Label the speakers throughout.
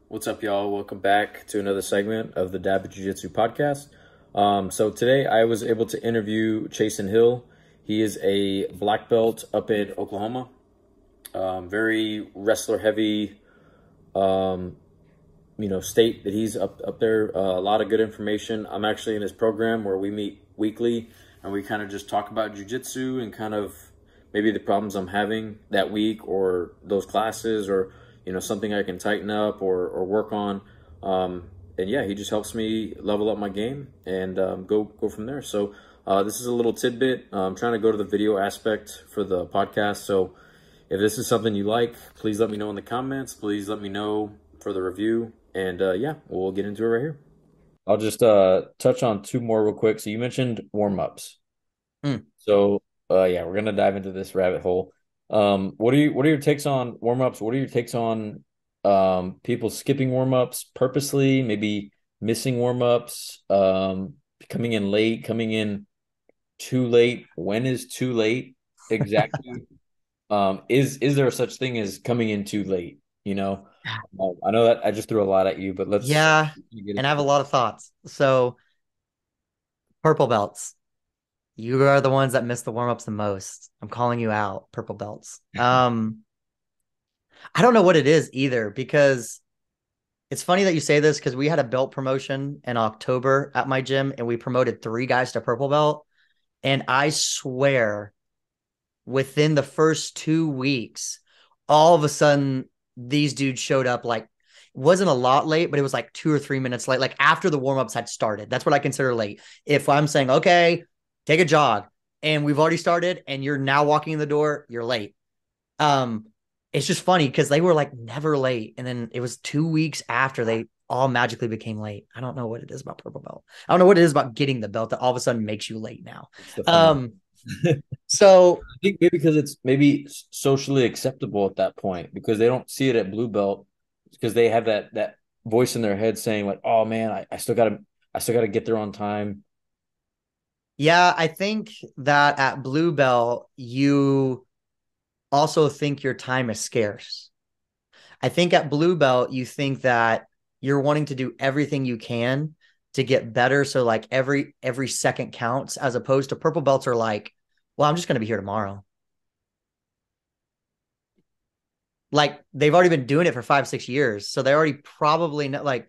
Speaker 1: What's up, y'all? Welcome back to another segment of the Dab Jiu-Jitsu podcast. So today I was able to interview Chasen Hill. He is a black belt up in Oklahoma. Very wrestler heavy, state that he's up there. A lot of good information. I'm actually in his program where we meet weekly and we kind of just talk about jiu-jitsu and kind of maybe the problems I'm having that week or those classes or something I can tighten up or work on. And yeah, he just helps me level up my game and go from there. So this is a little tidbit. I'm trying to go to the video aspect for the podcast. So if this is something you like, please let me know in the comments. Please let me know for the review. And yeah, we'll get into it right here. I'll just touch on two more real quick. So you mentioned warm-ups. So yeah, we're gonna dive into this rabbit hole. What are your takes on warm-ups? What are your takes on people skipping warm-ups purposely, maybe missing warm-ups, coming in late, coming in too late? When is too late exactly? Is there such thing as coming in too late? I know that I just threw a lot at you, but let's
Speaker 2: Yeah,
Speaker 1: get
Speaker 2: and I have
Speaker 1: into
Speaker 2: a
Speaker 1: it.
Speaker 2: lot of thoughts. So, purple belts, you are the ones that miss the warm-ups the most. I'm calling you out, purple belts. I don't know what it is either because it's funny that you say this because we had a belt promotion in October at my gym and we promoted 3 guys to purple belt. And I swear, within the first 2 weeks, all of a sudden these dudes showed up like wasn't a lot late, but it was like 2 or 3 minutes late, like after the warm-ups had started. That's what I consider late. If I'm saying, okay, take a jog, and we've already started, and you're now walking in the door, you're late. Um, it's just funny because they were like never late, and then it was 2 weeks after they all magically became late. I don't know what it is about purple belt. I don't know what it is about getting the belt that all of a sudden makes you late now.
Speaker 1: It's the fun.
Speaker 2: Um, so
Speaker 1: I think maybe because it's maybe socially acceptable at that point because they don't see it at blue belt because they have that voice in their head saying like, "Oh man, I still gotta get there on time."
Speaker 2: yeah, I think that at Blue Belt, you also think your time is scarce. I think at Blue Belt, you think that you're wanting to do everything you can to get better. So like every second counts, as opposed to purple belts are like, well, I'm just gonna be here tomorrow. Like they've already been doing it for 5, 6 years. So they already probably know like,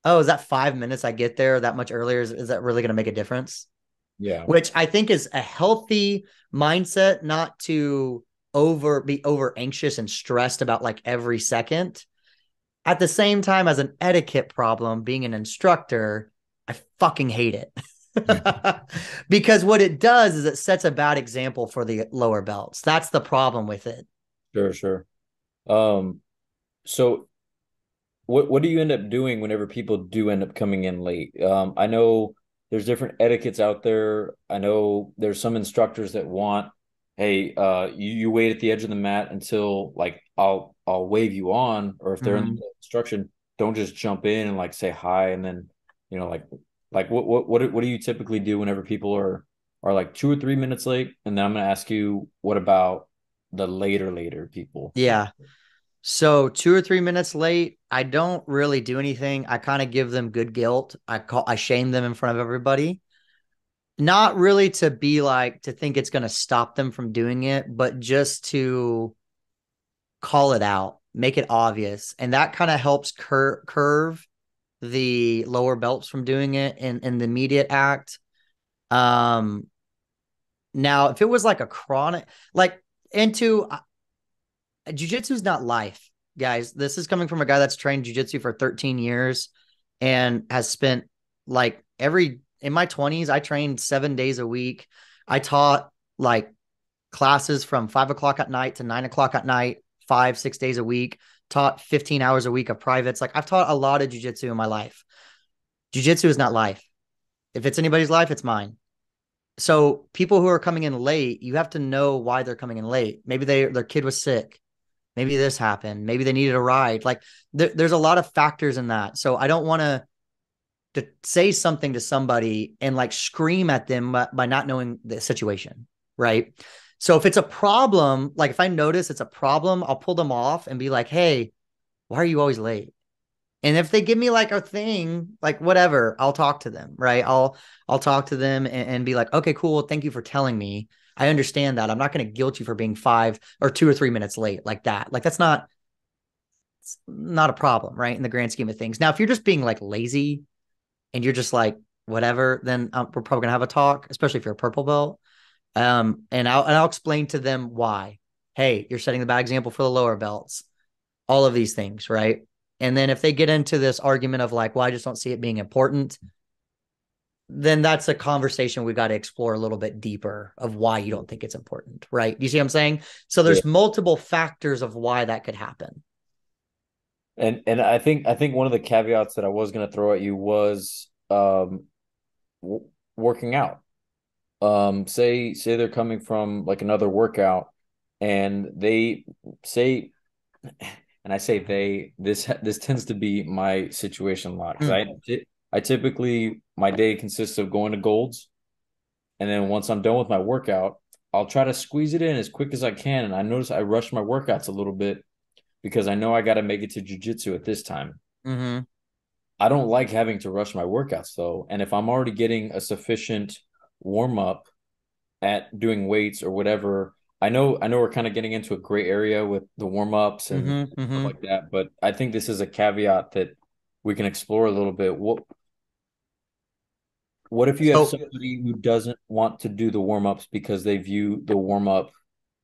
Speaker 2: oh, is that 5 minutes I get there that much earlier? Is that really gonna make a difference?
Speaker 1: Yeah,
Speaker 2: Which I think is a healthy mindset, not to be over anxious and stressed about like every second. At the same time, as an etiquette problem, being an instructor, I fucking hate it. Because what it does is it sets a bad example for the lower belts. That's the problem with it.
Speaker 1: sure, sure. Um, so what do you end up doing whenever people do end up coming in late? I know there's different etiquettes out there. I know there's some instructors that want, hey, you wait at the edge of the mat until like I'll wave you on, or if they're in the
Speaker 2: Mm-hmm.
Speaker 1: middle of instruction, don't just jump in and like say hi and then you know like what do you typically do whenever people are like 2 or 3 minutes late? And then I'm gonna ask you, what about the later people?
Speaker 2: Yeah. So 2 or 3 minutes late, I don't really do anything. I kind of give them good guilt. I shame them in front of everybody. Not really to be like to think it's going to stop them from doing it, but just to call it out, make it obvious. And that kind of helps curve the lower belts from doing it in the immediate act. Um, Now, if it was like a chronic, like into jujitsu is not life, guys. This is coming from a guy that's trained jujitsu for 13 years and has spent like in my 20s, I trained 7 days a week. I taught like classes from 5 o'clock at night to 9 o'clock at night, 5, 6 days a week, taught 15 hours a week of privates. Like I've taught a lot of jujitsu in my life. Jujitsu is not life. If it's anybody's life, it's mine. So people who are coming in late, you have to know why they're coming in late. Maybe their kid was sick. Maybe this happened. Maybe they needed a ride. Like there's a lot of factors in that. So I don't want to say something to somebody and like scream at them by not knowing the situation, right? So if it's a problem, like if I notice it's a problem, I'll pull them off and be like, "Hey, why are you always late?" And if they give me like a thing, like whatever, I'll talk to them, right? I'll talk to them and be like, okay, cool. Thank you for telling me. I understand that. I'm not going to guilt you for being 5 or 2 or 3 minutes late like that. Like that's not a problem, right? In the grand scheme of things. Now, if you're just being like lazy and you're just like whatever, then we're probably gonna have a talk, especially if you're a purple belt. And I'll explain to them why. Hey, you're setting the bad example for the lower belts. All of these things, right? And then if they get into this argument of like, well, I just don't see it being important, then that's a conversation we got to explore a little bit deeper of why you don't think it's important, right? You see what I'm saying? So
Speaker 1: Yeah.
Speaker 2: there's multiple factors of why that could happen.
Speaker 1: And I think one of the caveats that I was going to throw at you was working out. Say they're coming from like another workout, and they say, and I say they, this tends to be my situation a lot because
Speaker 2: Mm.
Speaker 1: I typically my day consists of going to Golds, and then once I'm done with my workout, I'll try to squeeze it in as quick as I can, and I notice I rush my workouts a little bit because I know I got to make it to jujitsu at this time.
Speaker 2: Mm-hmm.
Speaker 1: I don't like having to rush my workouts though, and if I'm already getting a sufficient warm up at doing weights or whatever. I know we're kind of getting into a gray area with the warm ups and
Speaker 2: Mm-hmm.
Speaker 1: stuff
Speaker 2: Mm-hmm.
Speaker 1: like that, but I think this is a caveat that we can explore a little bit. What if you have
Speaker 2: So
Speaker 1: somebody who doesn't want to do the warm ups because they view the warm up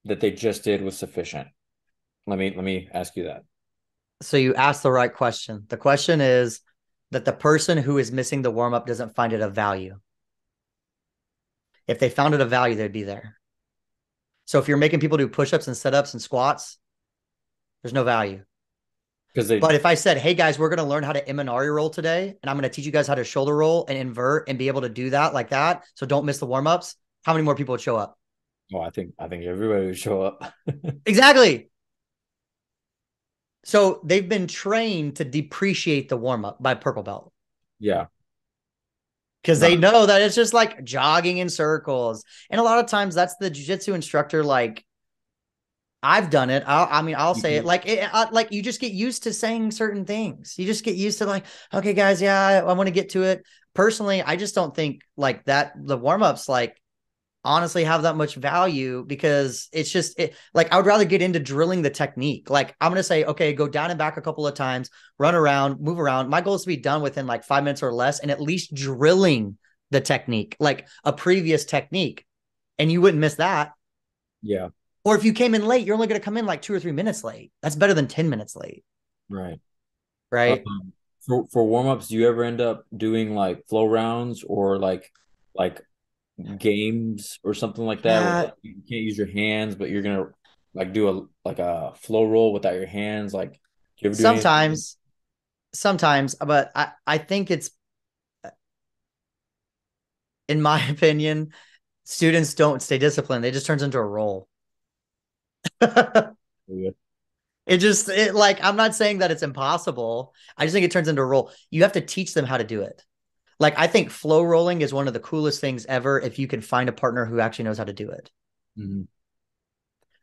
Speaker 1: that they just did was sufficient? Let me ask you that.
Speaker 2: so you asked the right question. The question is that the person who is missing the warm up doesn't find it of value. If they found it of value, they'd be there. So if you're making people do push-ups and sit-ups and squats, there's no value.
Speaker 1: Because they
Speaker 2: But if I said, hey guys, we're going to learn how to Imanari roll today, and I'm going to teach you guys how to shoulder roll and invert and be able to do that like that, so don't miss the warm-ups, how many more people would show up?
Speaker 1: oh, I think everybody would show up.
Speaker 2: Exactly. So they've been trained to depreciate the warm-up by purple belt
Speaker 1: Yeah.
Speaker 2: because
Speaker 1: No.
Speaker 2: they know that it's just like jogging in circles. And a lot of times that's the jiu-jitsu instructor like I've done it. I'll say it like you just get used to saying certain things. You just get used to like, okay, guys, yeah, I want to get to it. Personally, I just don't think like that. The warm ups like honestly have that much value because it's just like I would rather get into drilling the technique. Like I'm gonna say, okay, go down and back a couple of times, run around, move around. My goal is to be done within like 5 minutes or less, and at least drilling the technique, like a previous technique, and you wouldn't miss that.
Speaker 1: Yeah.
Speaker 2: Or if you came in late, you're only going to come in like 2 or 3 minutes late. That's better than 10 minutes late,
Speaker 1: Right.
Speaker 2: right?
Speaker 1: For warm ups, do you ever end up doing like flow rounds or like games or something like that where
Speaker 2: Uh,
Speaker 1: like, you can't use your hands, but you're gonna like do a flow roll without your hands? Like, do you ever do anything?
Speaker 2: sometimes, sometimes, but I think it's, in my opinion, students don't stay disciplined. It just turns into a role. It like, I'm not saying that it's impossible. I just think it turns into a role. You have to teach them how to do it. Like, I think flow rolling is one of the coolest things ever if you can find a partner who actually knows how to do it.
Speaker 1: Mhm.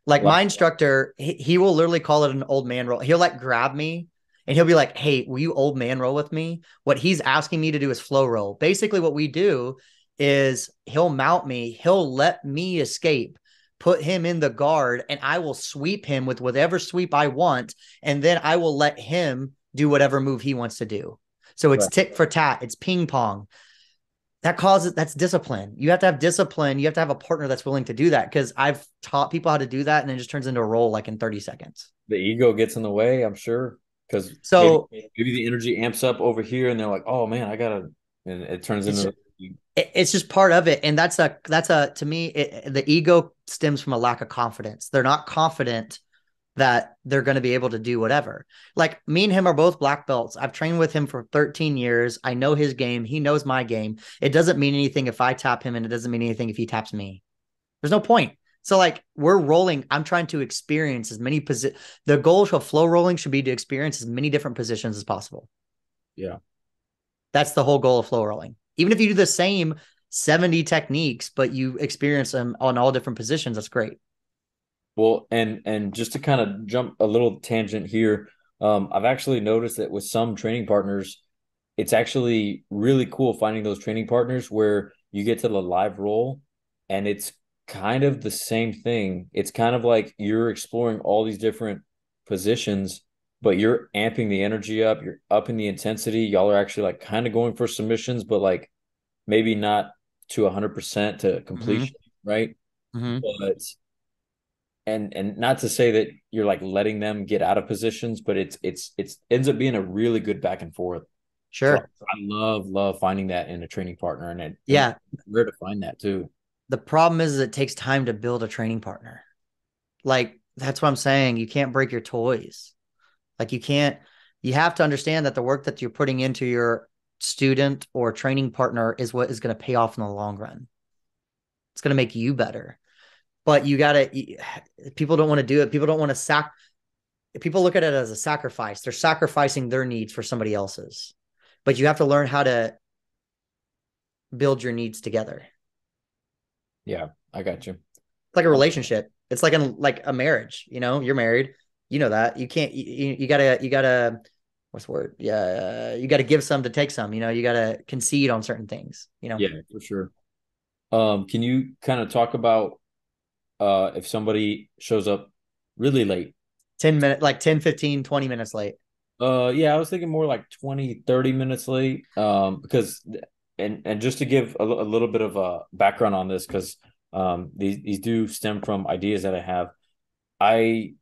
Speaker 2: Like
Speaker 1: Like,
Speaker 2: my instructor, he will literally call it an old man roll. He'll like grab me and he'll be like, hey, will you old man roll with me? What he's asking me to do is flow roll. Basically, what we do is he'll mount me, he'll let me escape, put him in the guard, and I will sweep him with whatever sweep I want. And then I will let him do whatever move he wants to do. So it's
Speaker 1: right.
Speaker 2: tick for tat, it's ping pong. That's discipline. You have to have discipline. You have to have a partner that's willing to do that because I've taught people how to do that and it just turns into a role like in 30 seconds.
Speaker 1: The ego gets in the way, I'm sure, because maybe
Speaker 2: So
Speaker 1: maybe the energy amps up over here, and they're like, "Oh man, I gotta," and it turns
Speaker 2: it's
Speaker 1: into
Speaker 2: it's just part of it. And that's a to me, the ego stems from a lack of confidence. They're not confident that they're going to be able to do whatever. Like me and him are both black belts. I've trained with him for 13 years. I know his game. He knows my game. It doesn't mean anything if I tap him and it doesn't mean anything if he taps me. There's no point. So like we're rolling. I'm trying to experience as many positions. The goal of flow rolling should be to experience as many different positions as possible.
Speaker 1: yeah.
Speaker 2: That's the whole goal of flow rolling. Even if you do the same 70 techniques, but you experience them on all different positions, that's great.
Speaker 1: Well, and just to kind of jump a little tangent here, I've actually noticed that with some training partners, it's actually really cool finding those training partners where you get to the live role and it's kind of the same thing. It's kind of like you're exploring all these different positions, but you're amping the energy up, you're upping the intensity. Y'all are actually like kind of going for submissions, but like maybe not to 100% to
Speaker 2: Mm-hmm.
Speaker 1: completion, right?
Speaker 2: Mm-hmm.
Speaker 1: But and not to say that you're like letting them get out of positions, but it's ends up being a really good back and forth. So
Speaker 2: Sure.
Speaker 1: I love finding that in a training partner, and
Speaker 2: Yeah.
Speaker 1: it's rare to find that too.
Speaker 2: The problem is it takes time to build a training partner. Like that's what I'm saying. You can't break your toys. Like you can't, you have to understand that the work that you're putting into your student or training partner is what is going to pay off in the long run. It's going to make you better. But you got to, people don't want to do it. People don't want to people look at it as a sacrifice. They're sacrificing their needs for somebody else's. But you have to learn how to build your needs together.
Speaker 1: Yeah, I got you.
Speaker 2: It's like a
Speaker 1: Uh,
Speaker 2: relationship. It's like a marriage. You know, you're married. You know that you can't. You gotta. What's the word? Yeah, you gotta give some to take some. You know, you gotta concede on certain things. You know,
Speaker 1: yeah, for sure. Can you kind of talk about if somebody shows up really late?
Speaker 2: 10 minutes, like 10, 15, 20 minutes late.
Speaker 1: Yeah, I was thinking more like 20, 30 minutes late. Because and just to give a little bit of a background on this, because these do stem from ideas that I have. I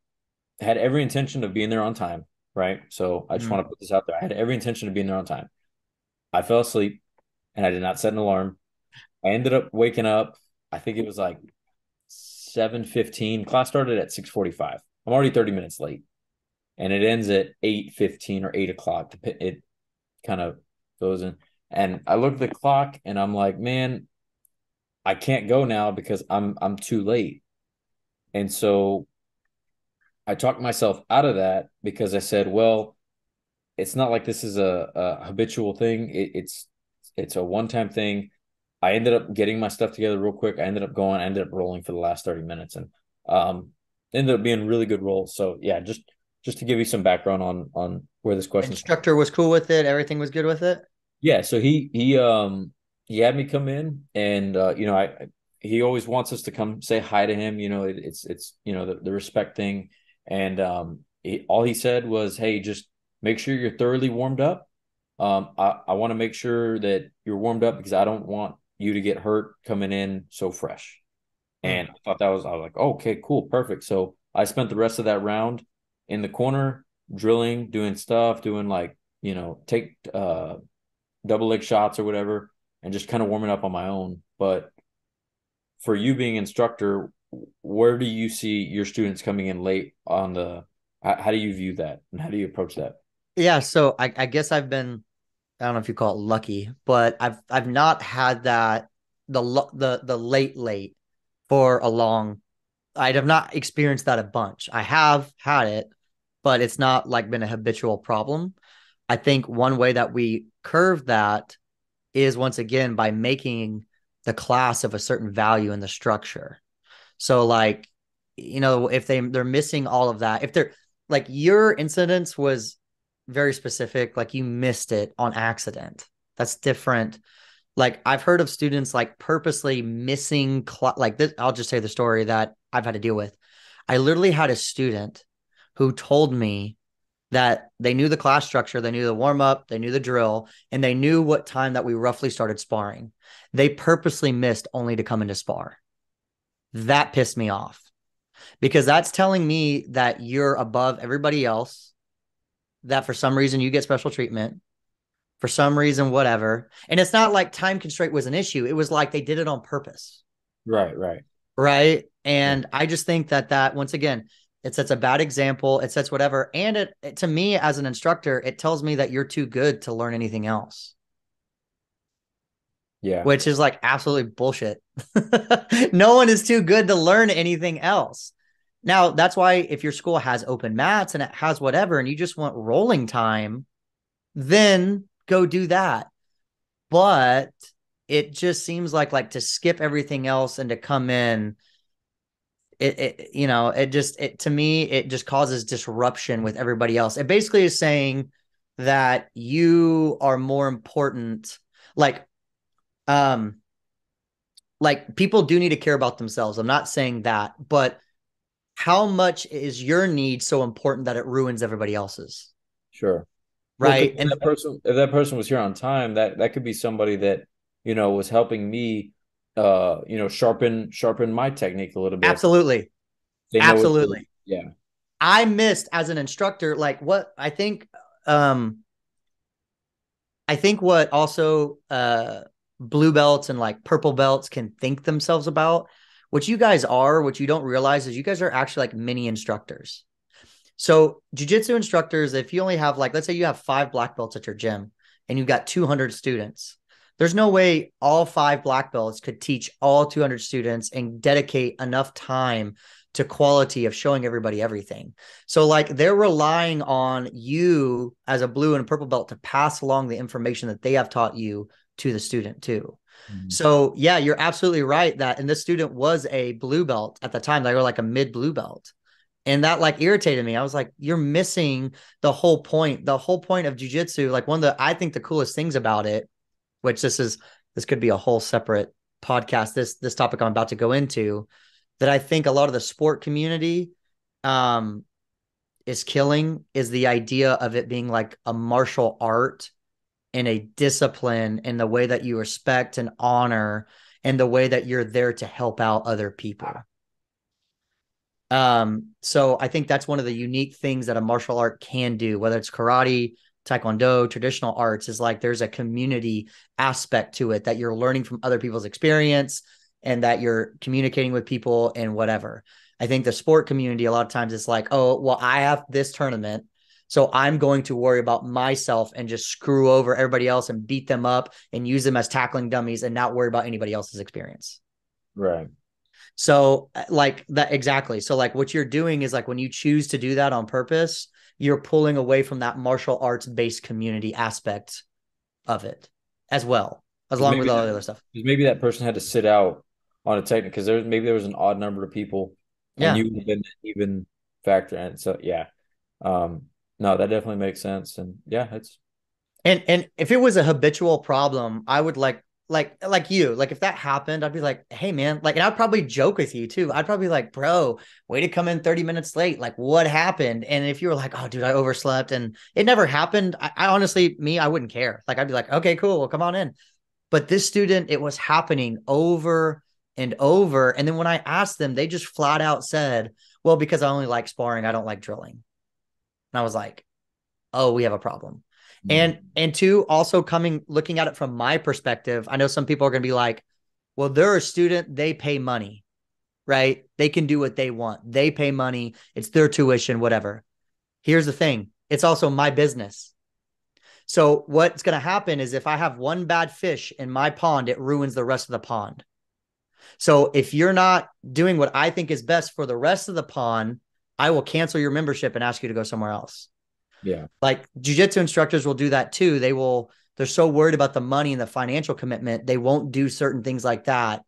Speaker 1: had every intention of being there on time, right? So I just
Speaker 2: Mm-hmm.
Speaker 1: want to put this out there. I had every intention of being there on time. I fell asleep and I did not set an alarm. I ended up waking up. I think it was like 7:15. Class started at 6:45. I'm already 30 minutes late, and it ends at 8:15 or 8 o'clock. It kind of goes in, and I look at the clock and I'm like, man, I can't go now because I'm too late. And so I talked myself out of that because I said, well, it's not like this is a habitual thing. It's a one time thing. I ended up getting my stuff together real quick. I ended up rolling for the last 30 minutes and ended up being really good rolls. So yeah, just to give you some background on where this question's coming.
Speaker 2: Instructor was cool with it. Everything was good with it.
Speaker 1: Yeah, so he had me come in and he always wants us to come say hi to him. It's the respect thing. And all he said was, hey, just make sure you're thoroughly warmed up. I want to make sure that you're warmed up because I don't want you to get hurt coming in so fresh.
Speaker 2: Mm.
Speaker 1: And I was like, oh, okay, cool, perfect. So I spent the rest of that round in the corner, drilling, doing stuff, doing like, take double leg shots or whatever, and just kind of warming up on my own. But for you being instructor, where do you see your students coming in late on the, how do you view that? And how do you approach that?
Speaker 2: Yeah. So I guess I've been, I don't know if you call it lucky, but I've not had that the late for a long. I have not experienced that a bunch. I have had it, but it's not like been a habitual problem. I think one way that we curve that is once again by making the class of a certain value in the structure. So like, if they're missing all of that, if they're like your incidence was very specific, like you missed it on accident. That's different. Like I've heard of students like purposely missing like this. I'll just say the story that I've had to deal with. I literally had a student who told me that they knew the class structure, they knew the warm up, they knew the drill, and they knew what time that we roughly started sparring. They purposely missed only to come into spar. That pissed me off because that's telling me that you're above everybody else, that for some reason you get special treatment, for some reason, whatever. And it's not like time constraint was an issue. It was like they did it on purpose.
Speaker 1: Right, right.
Speaker 2: Right.
Speaker 1: Yeah.
Speaker 2: And I just think that once again, it sets a bad example. It sets whatever. And to me, as an instructor, it tells me that you're too good to learn anything else,
Speaker 1: Yeah.
Speaker 2: which is like absolutely bullshit. No one is too good to learn anything else. Now, that's why if your school has open mats and it has whatever, and you just want rolling time, then go do that. But it just seems like to skip everything else and to come in, to me, it just causes disruption with everybody else. It basically is saying that you are more important. Like, um, like people do need to care about themselves. I'm not saying that, but how much is your need so important that it ruins everybody else's?
Speaker 1: Sure. Well, because
Speaker 2: Right. And
Speaker 1: if that person was here on time, that could be somebody that, was helping me, sharpen my technique a little bit.
Speaker 2: absolutely.
Speaker 1: They know what to,
Speaker 2: Absolutely.
Speaker 1: yeah,
Speaker 2: I missed as an instructor, like what um, I think what also blue belts and like purple belts can think themselves about, what you guys are, what you don't realize is you guys are actually like mini instructors. So jujitsu instructors, if you only have like, let's say you have 5 black belts at your gym and you've got 200 students, there's no way all 5 black belts could teach all 200 students and dedicate enough time to quality of showing everybody everything. So like they're relying on you as a blue and purple belt to pass along the information that they have taught you to the student too.
Speaker 1: Mhm.
Speaker 2: So yeah, you're absolutely right that, and this student was a blue belt at the time. They were like a mid blue belt. And that like irritated me. I was like, you're missing the whole point. The whole point of jujitsu, like one of the, I think the coolest things about it, which this could be a whole separate podcast, this topic I'm about to go into, that I think a lot of the sport community um is killing is the idea of it being like a martial art and a discipline in the way that you respect and honor and the way that you're there to help out other people. So I think that's one of the unique things that a martial art can do, whether it's karate, taekwondo, traditional arts, is like there's a community aspect to it that you're learning from other people's experience and that you're communicating with people and whatever. I think the sport community, a lot of times it's like, oh, well, I have this tournament, so I'm going to worry about myself and just screw over everybody else and beat them up and use them as tackling dummies and not worry about anybody else's experience.
Speaker 1: Right.
Speaker 2: So like that exactly. So like what you're doing is like when you choose to do that on purpose, you're pulling away from that martial arts based community aspect of it as well, as
Speaker 1: Because
Speaker 2: long with all the other stuff.
Speaker 1: maybe that person had to sit out on a technique because there was an odd number of people, and
Speaker 2: Yeah.
Speaker 1: you have been an even factor. And so, yeah, um, no, that definitely makes sense. And yeah, it's
Speaker 2: And if it was a habitual problem, I would like you, like if that happened, I'd be like, hey man, like, and I'd probably joke with you too. I'd probably be like, bro, way to come in 30 minutes late. Like, what happened? And if you were like, oh dude, I overslept and it never happened, I honestly, me, I wouldn't care. Like, I'd be like, okay, cool, well, come on in. But this student, it was happening over and over. And then when I asked them, they just flat out said, well, because I only like sparring, I don't like drilling. And I was like, oh, we have a problem. And two, also coming looking at it from my perspective, I know some people are going to be like, well, they're a student, they pay money, right? They can do what they want. They pay money, it's their tuition, whatever. Here's the thing, it's also my business. So what's going to happen is if I have one bad fish in my pond, it ruins the rest of the pond. So if you're not doing what I think is best for the rest of the pond, I will cancel your membership and ask you to go somewhere else.
Speaker 1: yeah,
Speaker 2: Like jujitsu instructors will do that too. They're so worried about the money and the financial commitment, they won't do certain things like that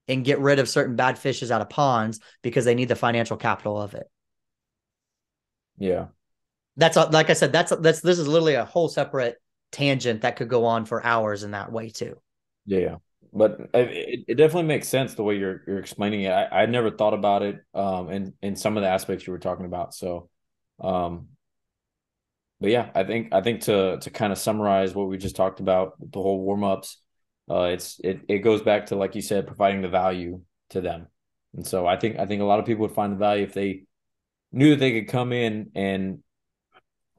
Speaker 2: and get rid of certain bad fishes out of ponds because they need the financial capital of it.
Speaker 1: yeah,
Speaker 2: That's like I said, this is literally a whole separate tangent that could go on for hours in that way too.
Speaker 1: yeah. But it definitely makes sense the way you're explaining it. I never thought about it, in some of the aspects you were talking about. So, um, but yeah, I think to kind of summarize what we just talked about, the whole warm ups, it goes back to, like you said, providing the value to them. And so I think a lot of people would find the value if they knew that they could come in, and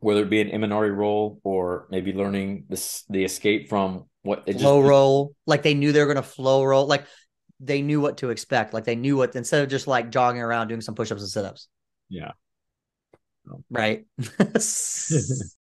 Speaker 1: whether it be an Imanari role or maybe learning the escape from what it just
Speaker 2: Flow roll, like they knew they were going to flow roll, like they knew what to expect, like they knew what, instead of just like jogging around doing some push-ups and sit-ups,
Speaker 1: yeah.
Speaker 2: right?